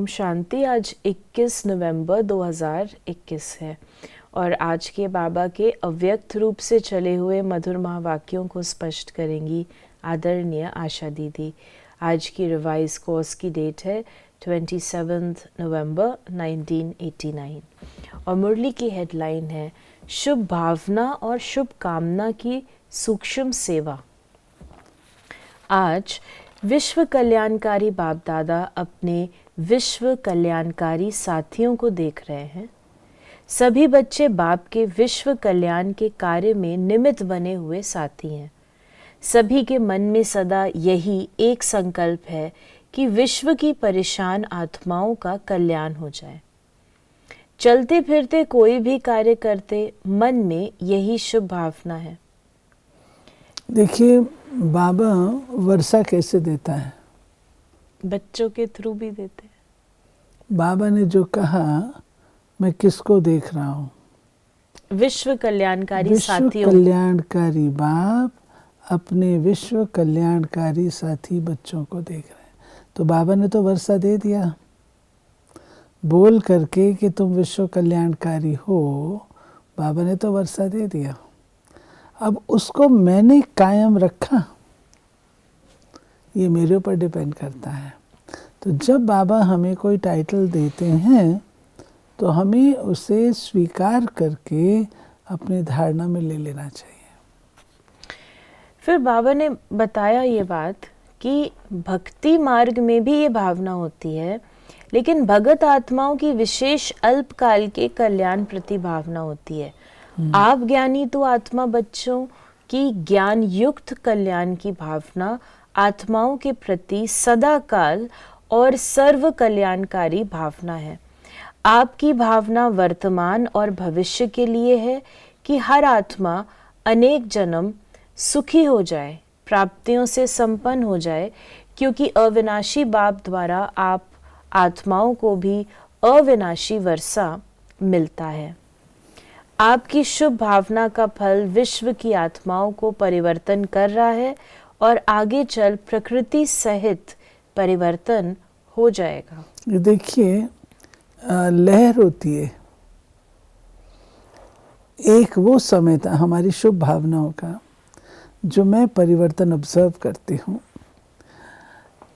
शांति। आज 21 नवंबर 2021 है और आज के बाबा के अव्यक्त रूप से चले हुए मधुर महावाक्यों को स्पष्ट करेंगी आदरणीय आशा दीदी। आज की रिवाइज कोर्स की डेट है 27 नवंबर 1989 और मुरली की हेडलाइन है शुभ भावना और शुभ कामना की सूक्ष्म सेवा। आज विश्व कल्याणकारी बाप दादा अपने विश्व कल्याणकारी साथियों को देख रहे हैं। सभी बच्चे बाप के विश्व कल्याण के कार्य में निमित्त बने हुए साथी हैं। सभी के मन में सदा यही एक संकल्प है कि विश्व की परेशान आत्माओं का कल्याण हो जाए। चलते फिरते कोई भी कार्य करते मन में यही शुभ भावना है। देखिए, बाबा वर्षा कैसे देता है? बच्चों के थ्रू भी देते हैं। बाबा ने जो कहा, मैं किसको देख रहा हूँ? विश्व कल्याणकारी साथियों। विश्व कल्याणकारी बाप अपने विश्व कल्याणकारी साथी बच्चों को देख रहे हैं। तो बाबा ने तो वर्षा दे दिया बोल करके कि तुम विश्व कल्याणकारी हो। बाबा ने तो वर्षा दे दिया। अब उसको मैंने कायम रखा, ये मेरे ऊपर डिपेंड करता है। तो जब बाबा हमें कोई टाइटल देते हैं तो हमें उसे स्वीकार करके अपनी धारणा में ले लेना चाहिए। फिर बाबा ने बताया ये बात कि भक्ति मार्ग में भी ये भावना होती है, लेकिन भगत आत्माओं की विशेष अल्पकाल के कल्याण प्रति भावना होती है। आप ज्ञानी तो आत्मा बच्चों की ज्ञान युक्त कल्याण की भावना आत्माओं के प्रति सदा काल और सर्व कल्याणकारी भावना है। आपकी भावना वर्तमान और भविष्य के लिए है कि हर आत्मा अनेक जन्म सुखी हो जाए, प्राप्तियों से संपन्न हो जाए, क्योंकि अविनाशी बाप द्वारा आप आत्माओं को भी अविनाशी वर्षा मिलता है। आपकी शुभ भावना का फल विश्व की आत्माओं को परिवर्तन कर रहा है और आगे चल प्रकृति सहित परिवर्तन हो जाएगा। देखिए, लहर होती है। एक वो समय था हमारी शुभ भावनाओं का जो मैं परिवर्तन ऑब्जर्व करती हूँ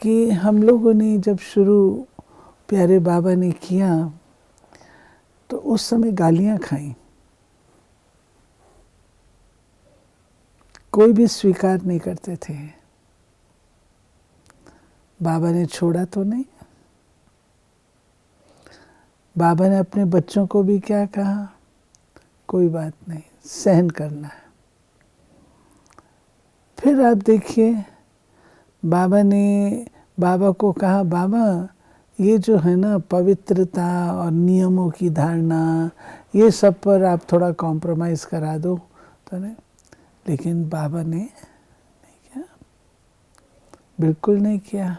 कि हम लोगों ने जब शुरू प्यारे बाबा ने किया तो उस समय गालियाँ खाई, कोई भी स्वीकार नहीं करते थे। बाबा ने छोड़ा तो नहीं। बाबा ने अपने बच्चों को भी क्या कहा? कोई बात नहीं, सहन करना है। फिर आप देखिए, बाबा को कहा, बाबा ये जो है ना पवित्रता और नियमों की धारणा, ये सब पर आप थोड़ा कॉम्प्रोमाइज़ करा दो। तो नहीं, लेकिन बाबा ने नहीं किया, बिल्कुल नहीं किया।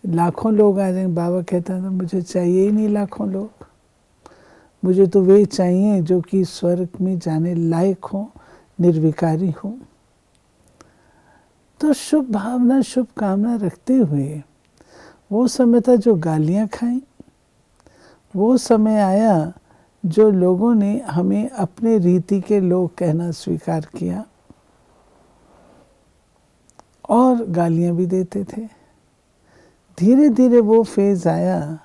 लाखों लोग आ जाएंगे, बाबा कहता था मुझे चाहिए ही नहीं लाखों लोग, मुझे तो वे चाहिए जो कि स्वर्ग में जाने लायक हो, निर्विकारी हो। तो शुभ भावना शुभ कामना रखते हुए वो समय था जो गालियाँ खाई। वो समय आया जो लोगों ने हमें अपने रीति के लोग कहना स्वीकार किया और गालियाँ भी देते थे। धीरे धीरे वो फेज़ आया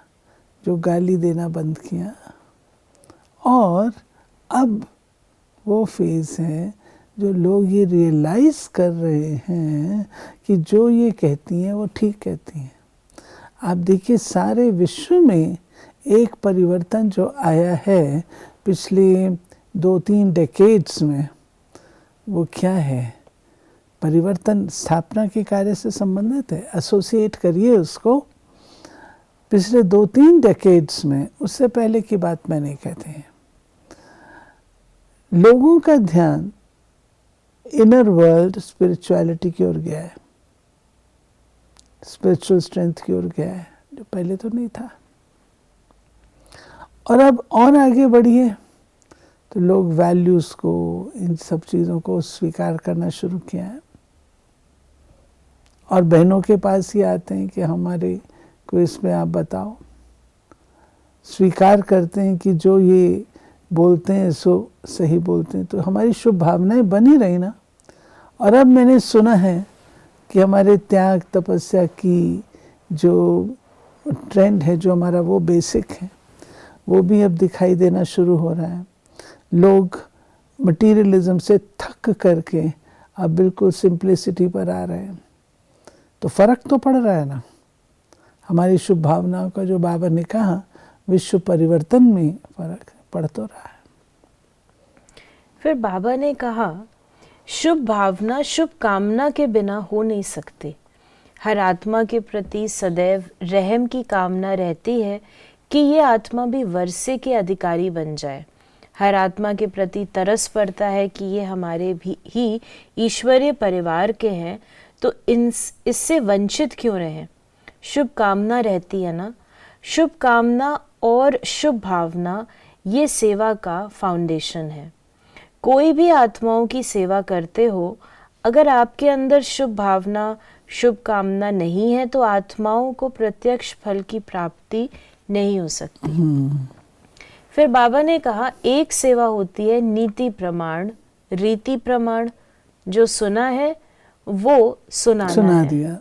जो गाली देना बंद किया और अब वो फेज़ है जो लोग ये रियलाइज़ कर रहे हैं कि जो ये कहती हैं वो ठीक कहती हैं। आप देखिए, सारे विश्व में एक परिवर्तन जो आया है पिछले 2-3 डेकेड्स में, वो क्या है? परिवर्तन स्थापना के कार्य से संबंधित है। एसोसिएट करिए उसको। पिछले 2-3 डेकेड्स में, उससे पहले की बात मैं नहीं कहते हैं, लोगों का ध्यान इनर वर्ल्ड स्पिरिचुअलिटी की ओर गया है, स्पिरिचुअल स्ट्रेंथ की ओर गया है, जो पहले तो नहीं था। और अब और आगे बढ़िए तो लोग वैल्यूज़ को, इन सब चीज़ों को स्वीकार करना शुरू किया है। और बहनों के पास ही आते हैं कि हमारे कोई इसमें आप बताओ। स्वीकार करते हैं कि जो ये बोलते हैं सो सही बोलते हैं, तो हमारी शुभ भावनाएं बनी रही ना। और अब मैंने सुना है कि हमारे त्याग तपस्या की जो ट्रेंड है, जो हमारा वो बेसिक है, वो भी अब दिखाई देना शुरू हो रहा है। लोग मटीरियलिज्म से थक करके अब बिल्कुल सिंप्लिसिटी पर आ रहे हैं। तो फर्क तो पड़ रहा है ना हमारी शुभ भावनाओं का। जो बाबा ने कहा विश्व परिवर्तन में फर्क पड़ तो रहा है। फिर बाबा ने कहा शुभ भावना शुभ कामना के बिना हो नहीं सकती। हर आत्मा के प्रति सदैव रहम की कामना रहती है कि ये आत्मा भी वर्षे के अधिकारी बन जाए। हर आत्मा के प्रति तरस पड़ता है कि ये हमारे भी ही ईश्वरीय परिवार के हैं, तो इससे वंचित क्यों रहें। शुभ कामना रहती है ना। शुभ कामना और शुभ भावना ये सेवा का फाउंडेशन है। कोई भी आत्माओं की सेवा करते हो, अगर आपके अंदर शुभ भावना शुभ कामना नहीं है तो आत्माओं को प्रत्यक्ष फल की प्राप्ति नहीं हो सकती। फिर बाबा ने कहा एक सेवा होती है नीति प्रमाण, रीति प्रमाण, जो सुना है वो सुना दिया।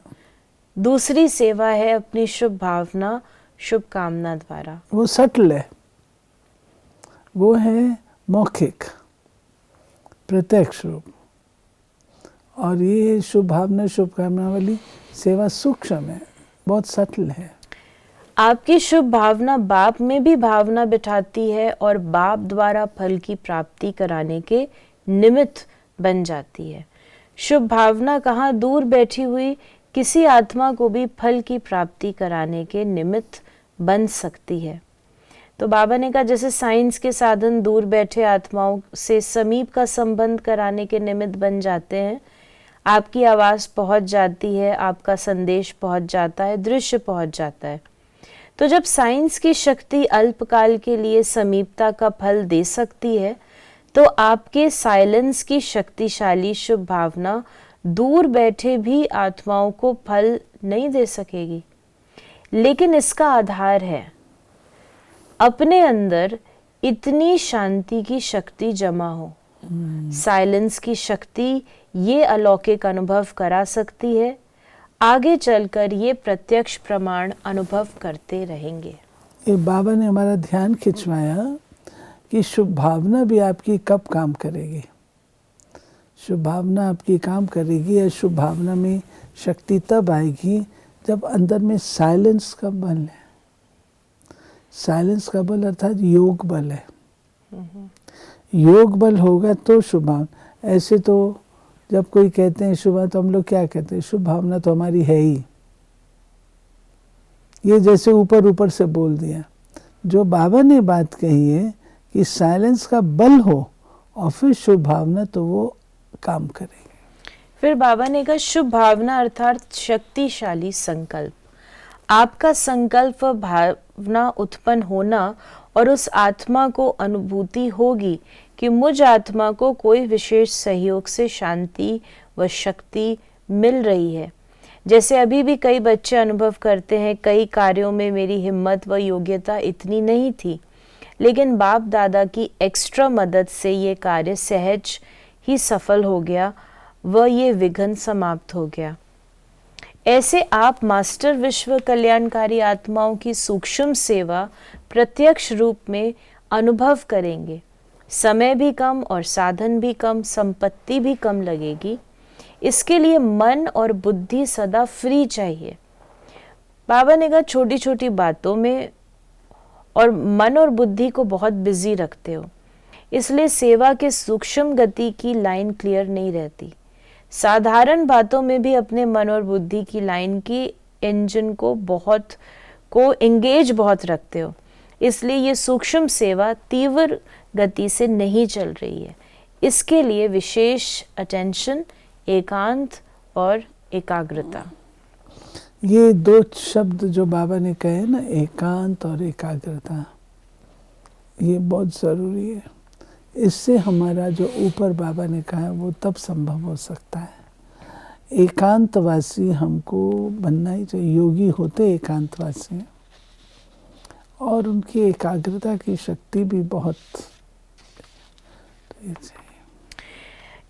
दूसरी सेवा है अपनी शुभ भावना शुभ कामना द्वारा। वो सटल है, वो है मौखिक प्रत्यक्ष रूप। और ये शुभ भावना शुभ कामना वाली सेवा सूक्ष्म है, बहुत सटल है। आपकी शुभ भावना बाप में भी भावना बिठाती है और बाप द्वारा फल की प्राप्ति कराने के निमित्त बन जाती है। शुभ भावना कहाँ दूर बैठी हुई किसी आत्मा को भी फल की प्राप्ति कराने के निमित्त बन सकती है। तो बाबा ने कहा जैसे साइंस के साधन दूर बैठे आत्माओं से समीप का संबंध कराने के निमित्त बन जाते हैं। आपकी आवाज़ पहुंच जाती है, आपका संदेश पहुंच जाता है, दृश्य पहुंच जाता है। तो जब साइंस की शक्ति अल्पकाल के लिए समीपता का फल दे सकती है, तो आपके साइलेंस की शक्तिशाली शुभ भावना दूर बैठे भी आत्माओं को फल नहीं दे सकेगी। लेकिन इसका आधार है अपने अंदर इतनी शांति की शक्ति जमा हो। साइलेंस की शक्ति ये अलौकिक अनुभव करा सकती है। आगे चलकर ये प्रत्यक्ष प्रमाण अनुभव करते रहेंगे। ये बाबा ने हमारा ध्यान खिंचवाया कि शुभ भावना भी आपकी कब काम करेगी। शुभ भावना आपकी काम करेगी या शुभ भावना में शक्ति तब आएगी जब अंदर में साइलेंस का बल है। साइलेंस का बल अर्थात योग बल है। योग बल होगा तो शुभ भावना। ऐसे तो जब कोई कहते हैं शुभ, तो हम लोग क्या कहते हैं, शुभ भावना तो हमारी है ही। ये जैसे ऊपर ऊपर से बोल दिया। जो बाबा ने बात कही है कि साइलेंस का बल हो और फिर शुभ भावना, तो वो काम करेगी। फिर बाबा ने कहा शुभ भावना अर्थात शक्तिशाली संकल्प। आपका संकल्प भावना उत्पन्न होना और उस आत्मा को अनुभूति होगी कि मुझ आत्मा को कोई विशेष सहयोग से शांति व शक्ति मिल रही है। जैसे अभी भी कई बच्चे अनुभव करते हैं, कई कार्यों में मेरी हिम्मत व योग्यता इतनी नहीं थी, लेकिन बाप दादा की एक्स्ट्रा मदद से ये कार्य सहज ही सफल हो गया व ये विघ्न समाप्त हो गया। ऐसे आप मास्टर विश्व कल्याणकारी आत्माओं की सूक्ष्म सेवा प्रत्यक्ष रूप में अनुभव करेंगे। समय भी कम और साधन भी कम, संपत्ति भी कम लगेगी। इसके लिए मन और बुद्धि सदा फ्री चाहिए। बाबा ने कहा छोटी छोटी बातों में और मन और बुद्धि को बहुत बिजी रखते हो, इसलिए सेवा के सूक्ष्म गति की लाइन क्लियर नहीं रहती। साधारण बातों में भी अपने मन और बुद्धि की लाइन की इंजन को एंगेज बहुत रखते हो, इसलिए ये सूक्ष्म सेवा तीव्र गति से नहीं चल रही है। इसके लिए विशेष अटेंशन, एकांत और एकाग्रता। ये दो शब्द जो बाबा ने कहे ना, एकांत और एकाग्रता, ये बहुत ज़रूरी है। इससे हमारा जो ऊपर बाबा ने कहा है वो तब संभव हो सकता है। एकांतवासी हमको बनना ही चाहिए। योगी होते एकांतवासी हैं और उनकी एकाग्रता की शक्ति भी बहुत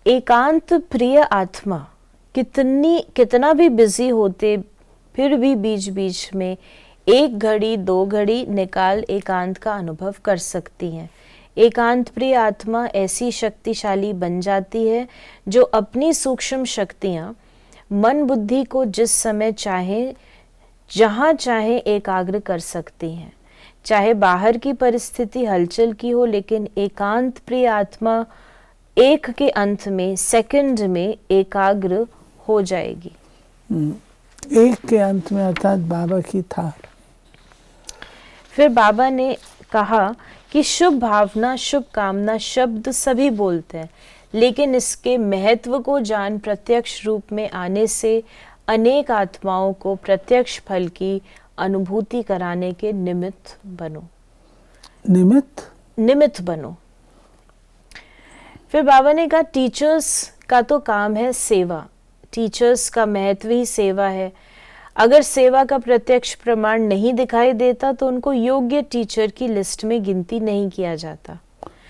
एकांत प्रिय आत्मा कितना भी बिजी होते फिर भी बीच बीच में 1 घड़ी 2 घड़ी निकाल एकांत का अनुभव कर सकती हैं। एकांत प्रिय आत्मा ऐसी शक्तिशाली बन जाती है जो अपनी सूक्ष्म शक्तियाँ मन बुद्धि को जिस समय चाहे जहाँ चाहे एकाग्र कर सकती हैं। चाहे बाहर की परिस्थिति हलचल की हो, लेकिन एकांत प्रिय आत्मा एक के अंत में सेकंड में एकाग्र हो जाएगी। एक के अंत में, अर्थात बाबा की थार। फिर बाबा ने कहा कि शुभ भावना शुभ कामना शब्द सभी बोलते हैं, लेकिन इसके महत्व को जान प्रत्यक्ष रूप में आने से अनेक आत्माओं को प्रत्यक्ष फल की अनुभूति कराने के निमित्त बनो। निमित्त बनो। फिर बाबा ने कहा टीचर्स का तो काम है सेवा, टीचर्स का महत्व ही सेवा है। अगर सेवा का प्रत्यक्ष प्रमाण नहीं दिखाई देता तो उनको योग्य टीचर की लिस्ट में गिनती नहीं किया जाता।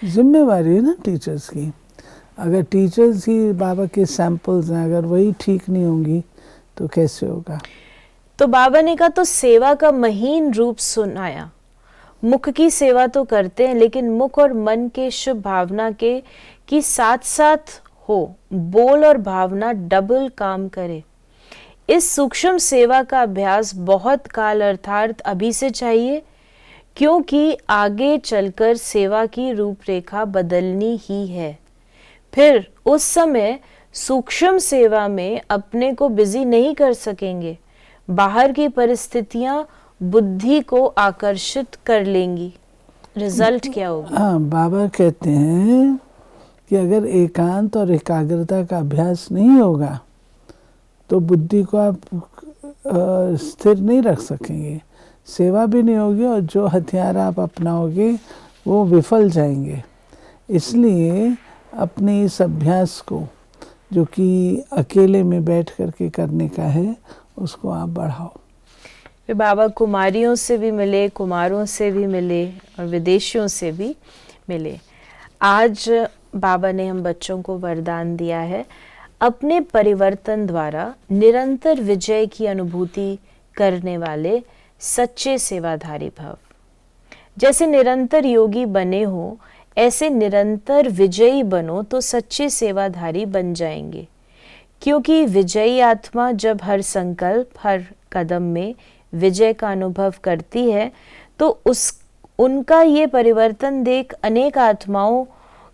जिम्मेवारी है ना टीचर्स की। अगर टीचर्स ही बाबा के सैंपल्स हैं, अगर वही ठीक नहीं होंगी तो कैसे होगा। तो बाबा ने कहा तो सेवा का महीन रूप सुनाया। मुख की सेवा तो करते हैं, लेकिन मुख और मन के शुभ भावना के कि साथ साथ हो, बोल और भावना डबल काम करे। इस सूक्ष्म सेवा का अभ्यास बहुत काल अर्थात अभी से चाहिए, क्योंकि आगे चलकर सेवा की रूपरेखा बदलनी ही है। फिर उस समय सूक्ष्म सेवा में अपने को बिजी नहीं कर सकेंगे। बाहर की परिस्थितियां बुद्धि को आकर्षित कर लेंगी। रिजल्ट क्या होगा? हाँ, बाबा कहते हैं कि अगर एकांत और एकाग्रता का अभ्यास नहीं होगा तो बुद्धि को आप स्थिर नहीं रख सकेंगे, सेवा भी नहीं होगी और जो हथियार आप अपनाओगे वो विफल जाएंगे। इसलिए अपने इस अभ्यास को, जो कि अकेले में बैठ करके करने का है, उसको आप बढ़ाओ। फिर बाबा कुमारियों से भी मिले, कुमारों से भी मिले और विदेशियों से भी मिले। आज बाबा ने हम बच्चों को वरदान दिया है अपने परिवर्तन द्वारा निरंतर विजय की अनुभूति करने वाले सच्चे सेवाधारी भव। जैसे निरंतर योगी बने हो, ऐसे निरंतर विजयी बनो तो सच्चे सेवाधारी बन जाएंगे। क्योंकि विजयी आत्मा जब हर संकल्प, हर कदम में विजय का अनुभव करती है तो उनका ये परिवर्तन देख अनेक आत्माओं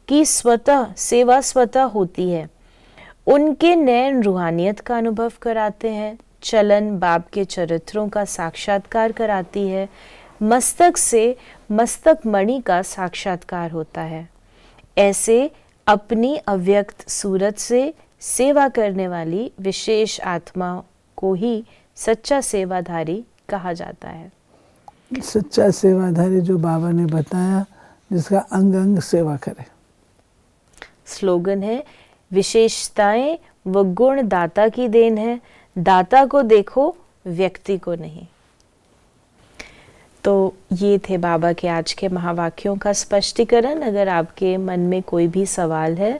की स्वतः होती है। उनके नयन रूहानियत का अनुभव कराते हैं, चलन बाप के चरित्रों का साक्षात्कार कराती है, मस्तक से मस्तक मणि का साक्षात्कार होता है। ऐसे अपनी अव्यक्त सूरत से सेवा करने वाली विशेष आत्मा को ही सच्चा सेवाधारी कहा जाता है। सच्चा सेवाधारी जो बाबा ने बताया, जिसका अंग अंग सेवा करे। स्लोगन है विशेषताएं व गुण दाता की देन है, दाता को देखो व्यक्ति को नहीं। तो ये थे बाबा के आज के महावाक्यों का स्पष्टीकरण। अगर आपके मन में कोई भी सवाल है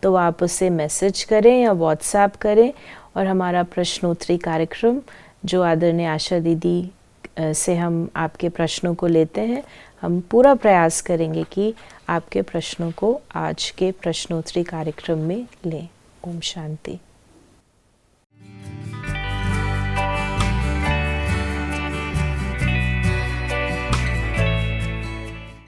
तो आप उसे मैसेज करें या व्हाट्सएप करें और हमारा प्रश्नोत्तरी कार्यक्रम जो आदरणीय आशा दीदी से हम आपके प्रश्नों को लेते हैं, हम पूरा प्रयास करेंगे कि आपके प्रश्नों को आज के प्रश्नोत्तरी कार्यक्रम में लें। ओम शांति।